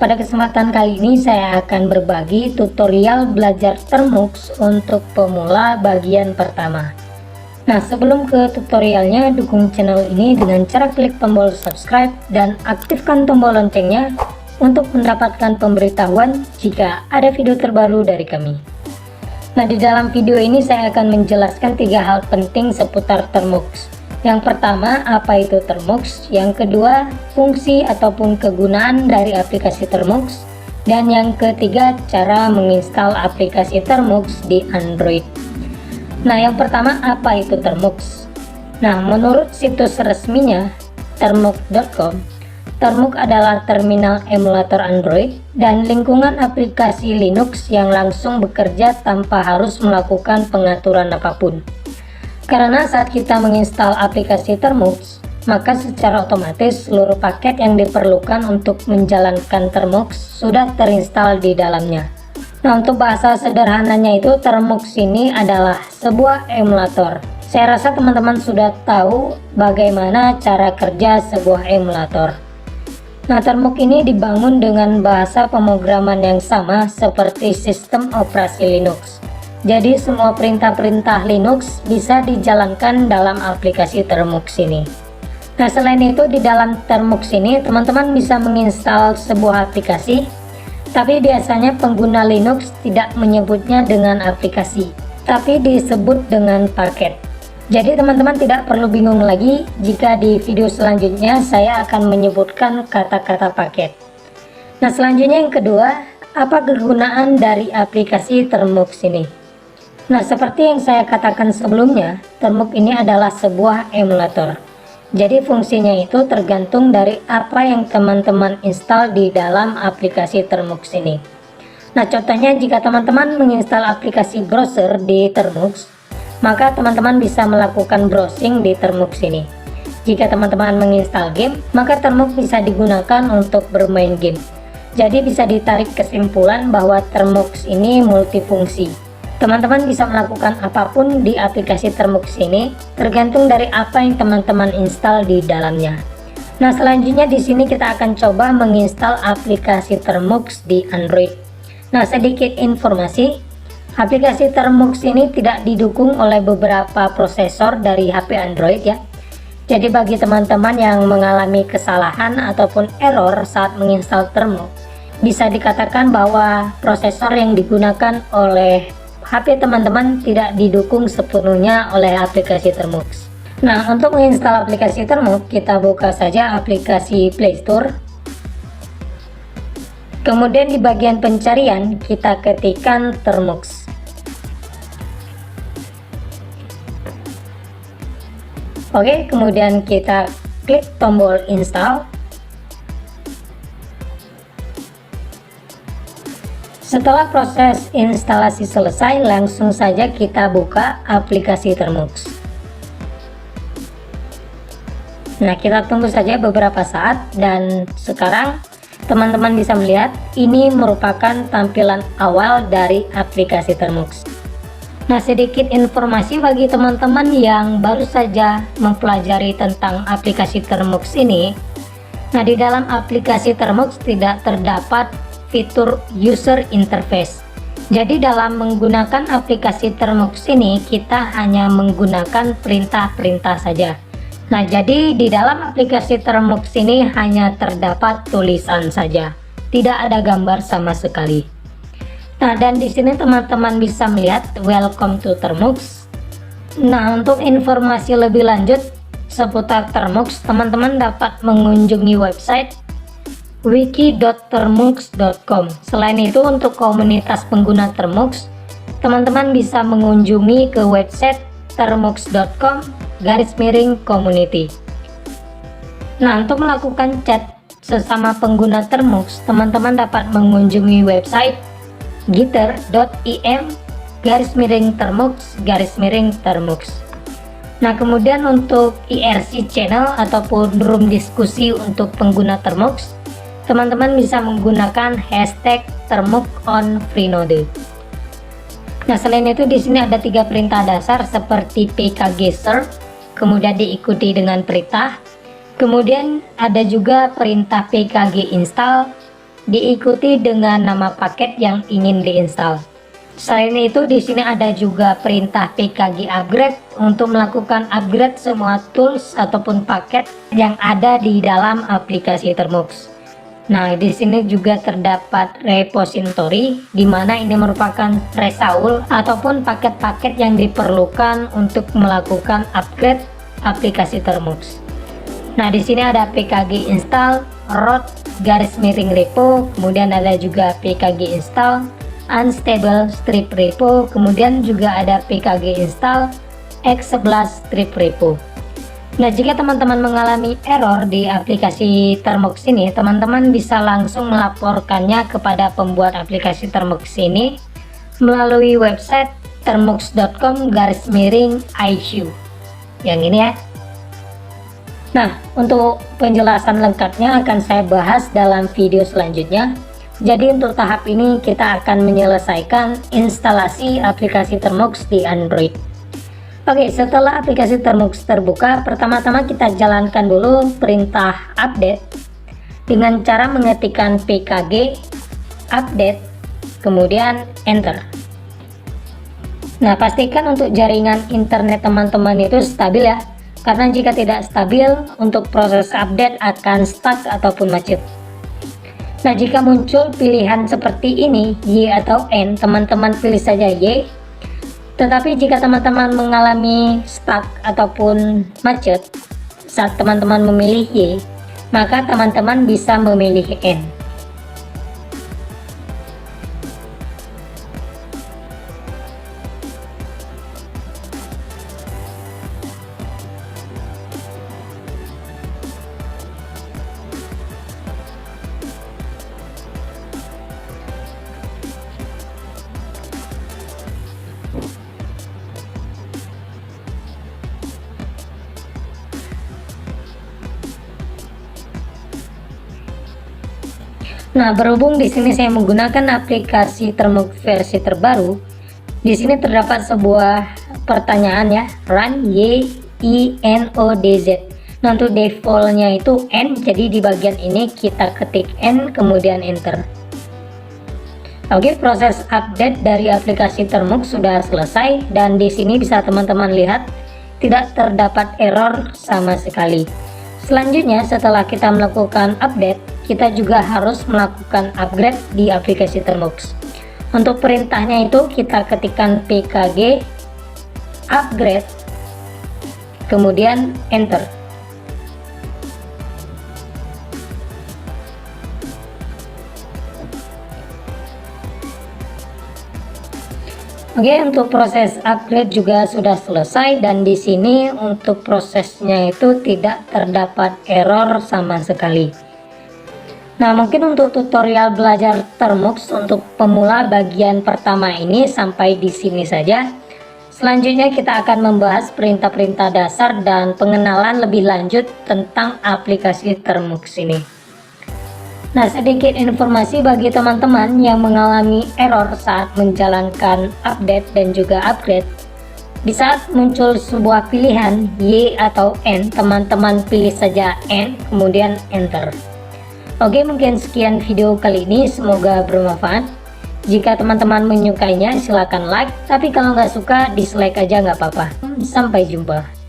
pada kesempatan kali ini saya akan berbagi tutorial belajar Termux untuk pemula bagian pertama. Nah, sebelum ke tutorialnya, dukung channel ini dengan cara klik tombol subscribe dan aktifkan tombol loncengnya untuk mendapatkan pemberitahuan jika ada video terbaru dari kami. Nah, di dalam video ini saya akan menjelaskan 3 hal penting seputar Termux. Yang pertama, apa itu Termux? Yang kedua, fungsi ataupun kegunaan dari aplikasi Termux. Dan yang ketiga, cara menginstal aplikasi Termux di Android. Nah, yang pertama, apa itu Termux? Nah, menurut situs resminya termux.com, Termux adalah terminal emulator Android dan lingkungan aplikasi Linux yang langsung bekerja tanpa harus melakukan pengaturan apapun. Karena saat kita menginstal aplikasi Termux, maka secara otomatis seluruh paket yang diperlukan untuk menjalankan Termux sudah terinstall di dalamnya. Nah, untuk bahasa sederhananya itu, Termux ini adalah sebuah emulator. Saya rasa teman-teman sudah tahu bagaimana cara kerja sebuah emulator. Nah, Termux ini dibangun dengan bahasa pemrograman yang sama seperti sistem operasi Linux. Jadi semua perintah-perintah Linux bisa dijalankan dalam aplikasi Termux ini. Nah, selain itu di dalam Termux ini teman-teman bisa menginstal sebuah aplikasi, tapi biasanya pengguna Linux tidak menyebutnya dengan aplikasi, tapi disebut dengan paket. Jadi teman-teman tidak perlu bingung lagi jika di video selanjutnya saya akan menyebutkan kata-kata paket. Nah, selanjutnya yang kedua, apa kegunaan dari aplikasi Termux ini? Nah, seperti yang saya katakan sebelumnya, Termux ini adalah sebuah emulator. Jadi fungsinya itu tergantung dari apa yang teman-teman install di dalam aplikasi Termux ini. Nah, contohnya jika teman-teman menginstal aplikasi browser di Termux, maka teman-teman bisa melakukan browsing di Termux ini. Jika teman-teman menginstal game, maka Termux bisa digunakan untuk bermain game. Jadi bisa ditarik kesimpulan bahwa Termux ini multifungsi. Teman-teman bisa melakukan apapun di aplikasi Termux ini, tergantung dari apa yang teman-teman install di dalamnya. Nah, selanjutnya di sini kita akan coba menginstal aplikasi Termux di Android. Nah, sedikit informasi, aplikasi Termux ini tidak didukung oleh beberapa prosesor dari HP Android ya. Jadi bagi teman-teman yang mengalami kesalahan ataupun error saat menginstal Termux, bisa dikatakan bahwa prosesor yang digunakan oleh HP teman-teman tidak didukung sepenuhnya oleh aplikasi Termux. Nah, untuk menginstal aplikasi Termux, kita buka saja aplikasi Play Store. Kemudian di bagian pencarian, kita ketikkan Termux. Oke, kemudian kita klik tombol install. Setelah proses instalasi selesai, langsung saja kita buka aplikasi Termux. Nah, kita tunggu saja beberapa saat dan sekarang teman-teman bisa melihat ini merupakan tampilan awal dari aplikasi Termux. Nah, sedikit informasi bagi teman-teman yang baru saja mempelajari tentang aplikasi Termux ini. Nah, di dalam aplikasi Termux tidak terdapat fitur user interface. Jadi dalam menggunakan aplikasi Termux ini kita hanya menggunakan perintah-perintah saja. Nah, jadi di dalam aplikasi Termux ini hanya terdapat tulisan saja, tidak ada gambar sama sekali. Nah, dan di sini teman-teman bisa melihat welcome to Termux. Nah, untuk informasi lebih lanjut seputar Termux, teman-teman dapat mengunjungi website wiki.termux.com. Selain itu, untuk komunitas pengguna Termux, teman-teman bisa mengunjungi ke website termux.com/community. Nah, untuk melakukan chat sesama pengguna Termux, teman-teman dapat mengunjungi website gitter.im/termux/termux. Nah, kemudian untuk IRC channel ataupun room diskusi untuk pengguna Termux, teman-teman bisa menggunakan hashtag #TermuxOnFreenode. Nah, selain itu di sini ada 3 perintah dasar seperti pkg serve, kemudian diikuti dengan perintah. Kemudian ada juga perintah pkg install, diikuti dengan nama paket yang ingin diinstal. Selain itu, di sini ada juga perintah pkg upgrade untuk melakukan upgrade semua tools ataupun paket yang ada di dalam aplikasi Termux. Nah, di sini juga terdapat repository, di mana ini merupakan resaul ataupun paket-paket yang diperlukan untuk melakukan upgrade aplikasi Termux. Nah, di sini ada pkg install, root, garis miring repo, kemudian ada juga pkg install, unstable strip repo, kemudian juga ada pkg install, x11 strip repo. Nah, jika teman-teman mengalami error di aplikasi Termux ini, teman-teman bisa langsung melaporkannya kepada pembuat aplikasi Termux ini melalui website termux.com/IQ. Yang ini ya. Nah, untuk penjelasan lengkapnya akan saya bahas dalam video selanjutnya. Jadi untuk tahap ini kita akan menyelesaikan instalasi aplikasi Termux di Android. Oke, setelah aplikasi Termux terbuka, pertama-tama kita jalankan dulu perintah update dengan cara mengetikkan pkg update, kemudian enter. Nah, pastikan untuk jaringan internet teman-teman itu stabil ya, karena jika tidak stabil, untuk proses update akan stuck ataupun macet. Nah, jika muncul pilihan seperti ini, Y atau N, teman-teman pilih saja Y. Tetapi jika teman-teman mengalami stuck ataupun macet saat teman-teman memilih Y, maka teman-teman bisa memilih N. Nah, berhubung di sini saya menggunakan aplikasi Termux versi terbaru, di sini terdapat sebuah pertanyaan ya, run YINODZ. Nah, untuk defaultnya itu N, jadi di bagian ini kita ketik N kemudian enter. Oke, proses update dari aplikasi Termux sudah selesai dan di sini bisa teman-teman lihat tidak terdapat error sama sekali. Selanjutnya, setelah kita melakukan update, kita juga harus melakukan upgrade di aplikasi Termux. Untuk perintahnya itu kita ketikkan pkg upgrade kemudian enter. Oke, untuk proses upgrade juga sudah selesai dan di sini untuk prosesnya itu tidak terdapat error sama sekali. Nah, mungkin untuk tutorial belajar Termux untuk pemula bagian pertama ini sampai di sini saja. Selanjutnya kita akan membahas perintah-perintah dasar dan pengenalan lebih lanjut tentang aplikasi Termux ini. Nah, sedikit informasi bagi teman-teman yang mengalami error saat menjalankan update dan juga upgrade. Di saat muncul sebuah pilihan Y atau N, teman-teman pilih saja N kemudian enter. Oke, mungkin sekian video kali ini, semoga bermanfaat. Jika teman-teman menyukainya silahkan like, tapi kalau nggak suka dislike aja nggak apa-apa. Sampai jumpa.